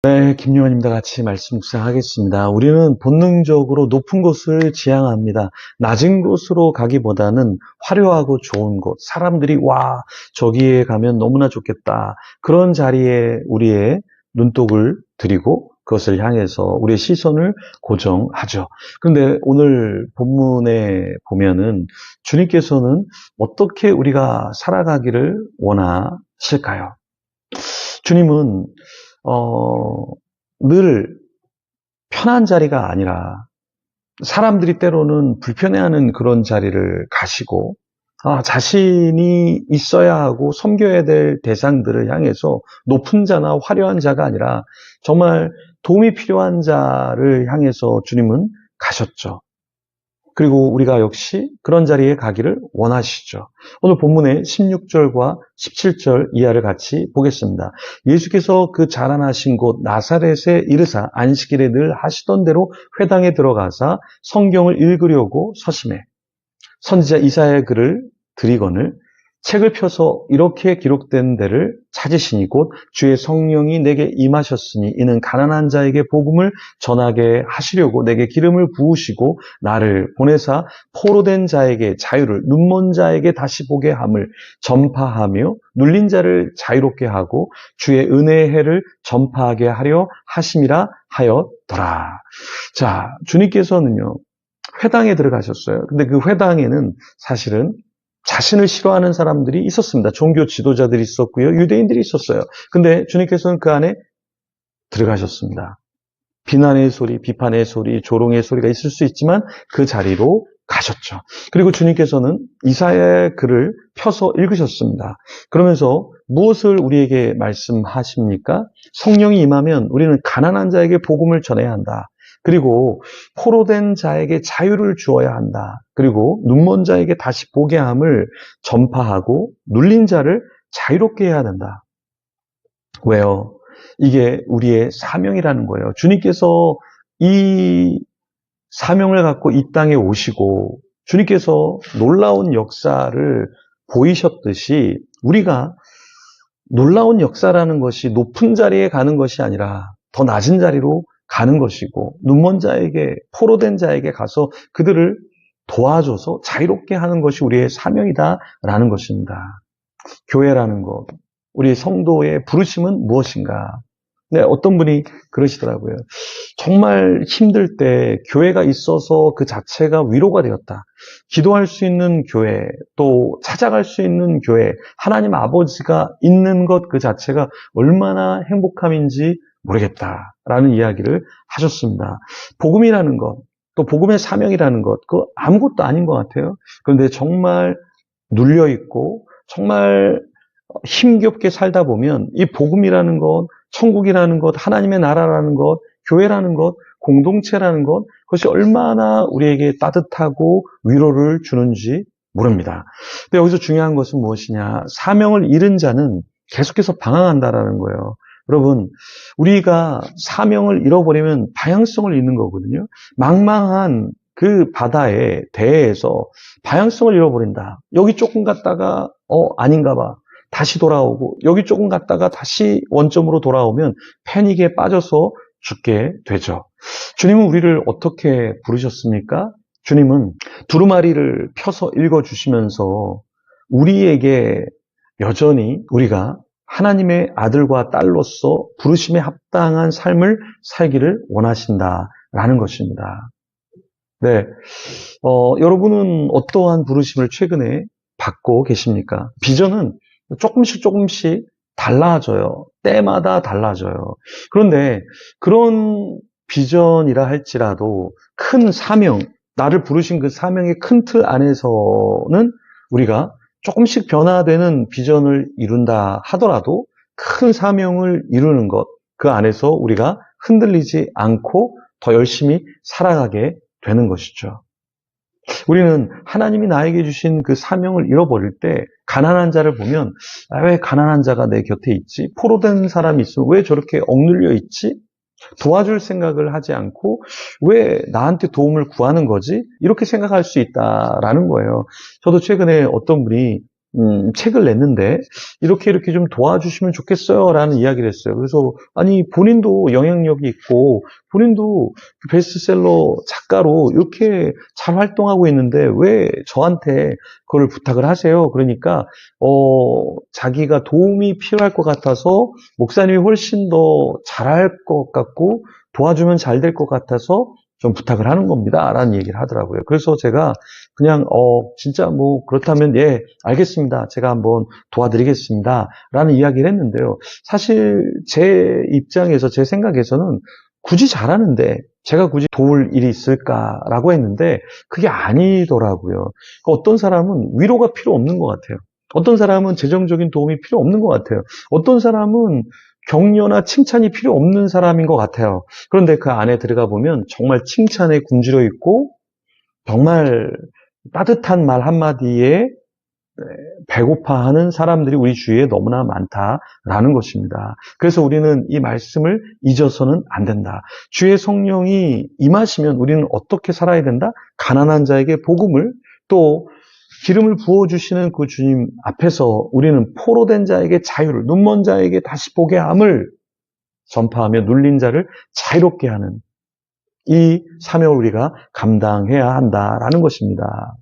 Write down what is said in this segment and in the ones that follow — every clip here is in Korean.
네, 김요한님과 같이 말씀 묵상하겠습니다. 우리는 본능적으로 높은 곳을 지향합니다. 낮은 곳으로 가기보다는 화려하고 좋은 곳, 사람들이 와, 저기에 가면 너무나 좋겠다. 그런 자리에 우리의 눈독을 들이고 그것을 향해서 우리의 시선을 고정하죠. 그런데 오늘 본문에 보면은 주님께서는 어떻게 우리가 살아가기를 원하실까요? 주님은 늘 편한 자리가 아니라 사람들이 때로는 불편해하는 그런 자리를 가시고 자신이 있어야 하고 섬겨야 될 대상들을 향해서 높은 자나 화려한 자가 아니라 정말 도움이 필요한 자를 향해서 주님은 가셨죠. 그리고 우리가 역시 그런 자리에 가기를 원하시죠. 오늘 본문의 16절과 17절 이하를 같이 보겠습니다. 예수께서 그 자라나신 곳 나사렛에 이르사 안식일에 늘 하시던 대로 회당에 들어가사 성경을 읽으려고 서심해 선지자 이사야의 글을 들이거늘 책을 펴서 이렇게 기록된 데를 찾으시니 곧 주의 성령이 내게 임하셨으니 이는 가난한 자에게 복음을 전하게 하시려고 내게 기름을 부으시고 나를 보내사 포로된 자에게 자유를 눈먼 자에게 다시 보게 함을 전파하며 눌린 자를 자유롭게 하고 주의 은혜의 해를 전파하게 하려 하심이라 하였더라. 자, 주님께서는요 회당에 들어가셨어요. 근데 그 회당에는 사실은 자신을 싫어하는 사람들이 있었습니다. 종교 지도자들이 있었고요. 유대인들이 있었어요. 근데 주님께서는 그 안에 들어가셨습니다. 비난의 소리, 비판의 소리, 조롱의 소리가 있을 수 있지만 그 자리로 가셨죠. 그리고 주님께서는 이사야의 글을 펴서 읽으셨습니다. 그러면서 무엇을 우리에게 말씀하십니까? 성령이 임하면 우리는 가난한 자에게 복음을 전해야 한다. 그리고 포로된 자에게 자유를 주어야 한다. 그리고 눈먼 자에게 다시 보게 함을 전파하고 눌린 자를 자유롭게 해야 된다. 왜요? 이게 우리의 사명이라는 거예요. 주님께서 이 사명을 갖고 이 땅에 오시고 주님께서 놀라운 역사를 보이셨듯이 우리가 놀라운 역사라는 것이 높은 자리에 가는 것이 아니라 더 낮은 자리로 가는 것이고 눈먼 자에게 포로된 자에게 가서 그들을 도와줘서 자유롭게 하는 것이 우리의 사명이다라는 것입니다. 교회라는 것, 우리 성도의 부르심은 무엇인가? 네, 어떤 분이 그러시더라고요. 정말 힘들 때 교회가 있어서 그 자체가 위로가 되었다. 기도할 수 있는 교회, 또 찾아갈 수 있는 교회, 하나님 아버지가 있는 것 그 자체가 얼마나 행복함인지 모르겠다라는 이야기를 하셨습니다. 복음이라는 것, 또 복음의 사명이라는 것, 그 아무것도 아닌 것 같아요. 그런데 정말 눌려있고 정말 힘겹게 살다 보면 이 복음이라는 것, 천국이라는 것, 하나님의 나라라는 것, 교회라는 것, 공동체라는 것, 그것이 얼마나 우리에게 따뜻하고 위로를 주는지 모릅니다. 근데 여기서 중요한 것은 무엇이냐? 사명을 잃은 자는 계속해서 방황한다라는 거예요. 여러분, 우리가 사명을 잃어버리면 방향성을 잃는 거거든요. 망망한 그 바다에 대해서 방향성을 잃어버린다. 여기 조금 갔다가 아닌가 봐. 다시 돌아오고 여기 조금 갔다가 다시 원점으로 돌아오면 패닉에 빠져서 죽게 되죠. 주님은 우리를 어떻게 부르셨습니까? 주님은 두루마리를 펴서 읽어주시면서 우리에게 여전히 우리가 하나님의 아들과 딸로서 부르심에 합당한 삶을 살기를 원하신다라는 것입니다. 네, 여러분은 어떠한 부르심을 최근에 받고 계십니까? 비전은 조금씩 달라져요. 때마다 달라져요. 그런데 그런 비전이라 할지라도 큰 사명, 나를 부르신 그 사명의 큰 틀 안에서는 우리가 조금씩 변화되는 비전을 이룬다 하더라도 큰 사명을 이루는 것, 그 안에서 우리가 흔들리지 않고 더 열심히 살아가게 되는 것이죠. 우리는 하나님이 나에게 주신 그 사명을 잃어버릴 때 가난한 자를 보면 왜 가난한 자가 내 곁에 있지? 포로된 사람이 있으면 왜 저렇게 억눌려 있지? 도와줄 생각을 하지 않고 왜 나한테 도움을 구하는 거지? 이렇게 생각할 수 있다라는 거예요. 저도 최근에 어떤 분이 책을 냈는데 이렇게 좀 도와주시면 좋겠어요 라는 이야기를 했어요. 그래서 아니 본인도 영향력이 있고 본인도 베스트셀러 작가로 이렇게 잘 활동하고 있는데 왜 저한테 그걸 부탁을 하세요? 그러니까 자기가 도움이 필요할 것 같아서 목사님이 훨씬 더 잘할 것 같고 도와주면 잘 될 것 같아서 좀 부탁을 하는 겁니다 라는 얘기를 하더라고요. 그래서 제가 그냥 진짜 뭐 그렇다면 예 알겠습니다. 제가 한번 도와드리겠습니다 라는 이야기를 했는데요. 사실 제 입장에서 제 생각에서는 굳이 잘하는데 제가 굳이 도울 일이 있을까라고 했는데 그게 아니더라고요. 그러니까 어떤 사람은 위로가 필요 없는 것 같아요. 어떤 사람은 재정적인 도움이 필요 없는 것 같아요. 어떤 사람은 격려나 칭찬이 필요 없는 사람인 것 같아요. 그런데 그 안에 들어가 보면 정말 칭찬에 굶주려 있고 정말 따뜻한 말 한마디에 배고파하는 사람들이 우리 주위에 너무나 많다라는 것입니다. 그래서 우리는 이 말씀을 잊어서는 안 된다. 주의 성령이 임하시면 우리는 어떻게 살아야 된다? 가난한 자에게 복음을 또 기름을 부어주시는 그 주님 앞에서 우리는 포로된 자에게 자유를, 눈먼 자에게 다시 보게 함을 전파하며 눌린 자를 자유롭게 하는 이 사명을 우리가 감당해야 한다라는 것입니다.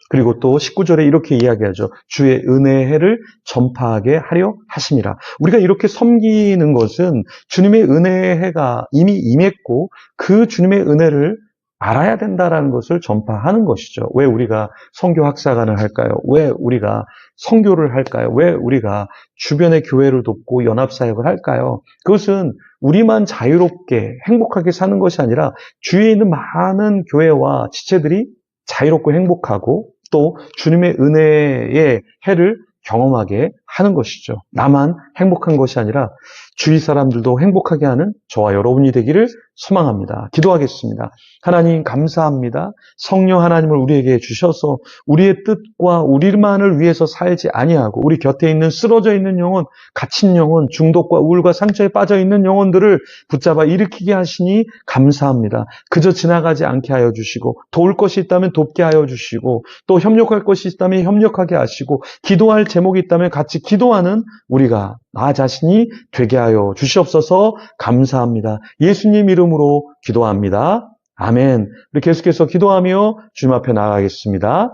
그리고 또 19절에 이렇게 이야기하죠. 주의 은혜의 해를 전파하게 하려 하심이라. 우리가 이렇게 섬기는 것은 주님의 은혜의 해가 이미 임했고 그 주님의 은혜를 알아야 된다라는 것을 전파하는 것이죠. 왜 우리가 선교 학사관을 할까요? 왜 우리가 선교를 할까요? 왜 우리가 주변의 교회를 돕고 연합사역을 할까요? 그것은 우리만 자유롭게 행복하게 사는 것이 아니라 주위에 있는 많은 교회와 지체들이 자유롭고 행복하고 또 주님의 은혜의 해를 경험하게 하는 것이죠. 나만 행복한 것이 아니라 주위 사람들도 행복하게 하는 저와 여러분이 되기를 소망합니다. 기도하겠습니다. 하나님 감사합니다. 성령 하나님을 우리에게 주셔서 우리의 뜻과 우리만을 위해서 살지 아니하고 우리 곁에 있는 쓰러져 있는 영혼, 갇힌 영혼, 중독과 우울과 상처에 빠져 있는 영혼들을 붙잡아 일으키게 하시니 감사합니다. 그저 지나가지 않게 하여 주시고 도울 것이 있다면 돕게 하여 주시고 또 협력할 것이 있다면 협력하게 하시고 기도할 제목이 있다면 같이 기도하는 우리가 나 자신이 되게 하여 주시옵소서. 감사합니다. 예수님 이름으로 기도합니다. 아멘. 우리 계속해서 기도하며 주님 앞에 나아가겠습니다.